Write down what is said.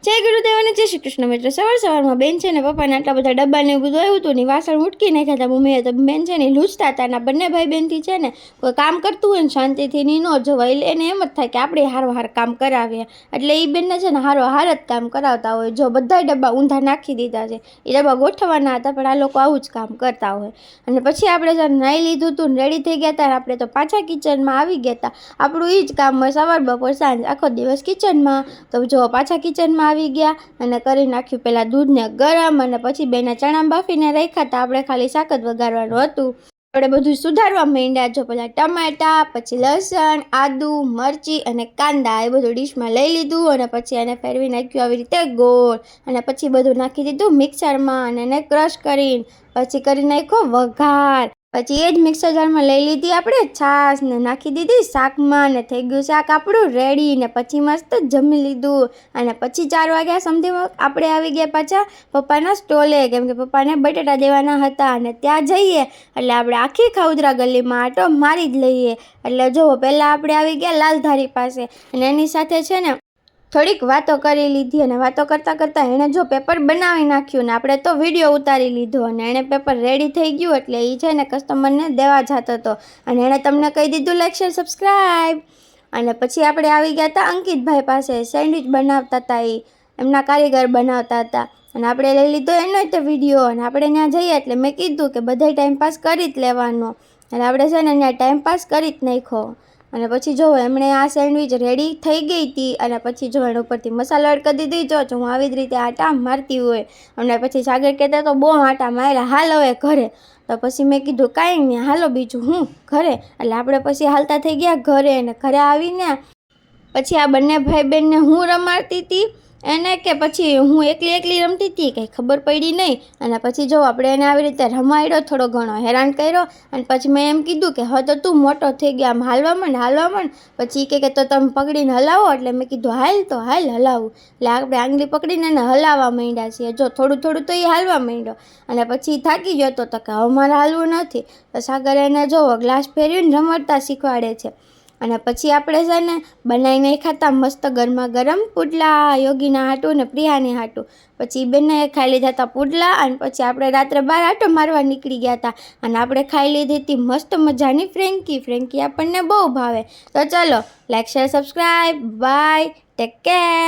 જય ગુરુદેવ અને જય શ્રી કૃષ્ણ મિત્રો। સવારમાં બેન છે ને પપ્પાને આટલા બધા ડબ્બા ને બધું આવ્યું હતું ને વાસણ ઉટકી નાખ્યા હતા મમ્મીએ। તો બેન છે ને લૂછતા હતા ને બંને ભાઈ બહેનથી છે ને કોઈ કામ કરતું હોય ને શાંતિથી ની ન જવાય, એટલે એને એમ જ થાય કે આપણે હારો હાર કામ કરાવીએ, એટલે એ બેનને છે ને હારો હાર જ કામ કરાવતા હોય। જો બધા ડબ્બા ઊંધા નાખી દીધા છે, એ ડબ્બા ગોઠવવાના હતા પણ આ લોકો આવું જ કામ કરતા હોય। અને પછી આપણે જ્યારે નાહી લીધું હતું ને રેડી થઈ ગયા હતા, આપણે તો પાછા કિચનમાં આવી ગયા હતા। આપણું એ જ કામ હોય, સવાર બપોર સાંજ આખો દિવસ કિચનમાં। તો જો પાછા કિચનમાં આવી ગયા અને કરી નાખ્યું પહેલાં દૂધને ગરમ, અને પછી બેને ચણા બાફીને રાખ્યા હતા, આપણે ખાલી શાક જ વઘારવાનું હતું। આપણે બધું સુધારવા માંડ્યા। જો પહેલાં ટમાટા, પછી લસણ, આદુ, મરચી અને કાંદા એ બધું ડીશમાં લઈ લીધું, અને પછી એને ફેરવી નાખ્યું આવી રીતે ગોળ, અને પછી બધું નાખી દીધું મિક્સરમાં અને એને ક્રશ કરીને પછી કરી નાખ્યો વઘાર। પછી એ જ મિક્સર જારમાં લઈ લીધી આપણે છાશ ને નાખી દીધી શાકમાં, ને થઈ ગયું શાક આપણું રેડી। ને પછી મસ્ત જમી લીધું, અને પછી 4 વાગ્યા સમથિંગ આપણે આવી ગયા પાછા પપ્પાના સ્ટોલે, કેમ કે પપ્પાને બટેટા દેવાના હતા। અને ત્યાં જઈએ એટલે આપણે આખી ખાઉદરા ગલીમાં આટો મારી જ લઈએ। એટલે જુઓ પહેલાં આપણે આવી ગયા લાલધારી પાસે, અને એની સાથે છે ને થોડીક વાતો કરી લીધી, અને વાતો કરતાં કરતાં એણે જો પેપર બનાવી નાખ્યું ને આપણે તો વિડીયો ઉતારી લીધો, અને એણે પેપર રેડી થઈ ગયું એટલે એ છે ને કસ્ટમરને દેવા જતો હતો, અને એણે તમને કહી દીધું લાઈક શેર સબસ્ક્રાઈબ। અને પછી આપણે આવી ગયા હતા અંકિતભાઈ પાસે, સેન્ડવિચ બનાવતા હતા, એમના કારીગર બનાવતા હતા, અને આપણે લઈ લીધો એનો તો વિડીયો। અને આપણે ત્યાં જઈએ એટલે મેં કીધું કે બધાય ટાઈમપાસ કરી જ લેવાનો, એટલે આપણે છે ને ત્યાં ટાઈમપાસ કરી જ નાખ્યો। અને પછી જો એમણે આ સેન્ડવિચ રેડી થઈ ગઈ હતી, અને પછી જો એને ઉપરથી મસાલો એડ કરી દીધી। જો હું આવી જ રીતે આટા મારતી હોય, અને પછી સાગર કહેતા તો બહુ આટા માર્યા, હાલ હવે ઘરે। તો પછી મેં કીધું કાંઈ નહીં, હાલો બીજું હું ઘરે। એટલે આપણે પછી હાલતા થઈ ગયા ઘરે, અને ઘરે આવીને પછી આ બંને ભાઈ બહેનને હું રમાડતી હતી એને કે પછી હું એકલી રમતી હતી કંઈ ખબર પડી નહીં। અને પછી જો આપણે એને આવી રીતે રમાડ્યો, થોડો ઘણો હેરાન કર્યો, અને પછી મેં એમ કીધું કે હવે તો તું મોટો થઈ ગયા, આમ હાલવા માંડ। પછી કે તો તમે પકડીને હલાવો, એટલે મેં કીધું હાલ તો હાલ હલાવું। એટલે આપણે આંગળી પકડીને એને હલાવવા માંડ્યા છીએ। જો થોડું થોડું તો એ હાલવા માંડ્યો, અને પછી થાકી ગયો તો કે હવે મારે હાલવું નથી। તો સાગર એને જો ગ્લાસ ફેરવીને રમડતા શીખવાડે છે। અને પછી આપણે છે ને બનાવી નહીં ખાતા મસ્ત ગરમા ગરમ પુડલા, યોગીના હાટું ને પ્રિયાની હાટું। પછી બંને ખાઈ લીધા હતા પુડલા, અને પછી આપણે રાત્રે 12 આટો મારવા નીકળી ગયા હતા, અને આપણે ખાઈ લીધી હતી મસ્ત મજાની ફ્રેન્કી આપણને બહુ ભાવે। તો ચલો like share subscribe, bye, take care.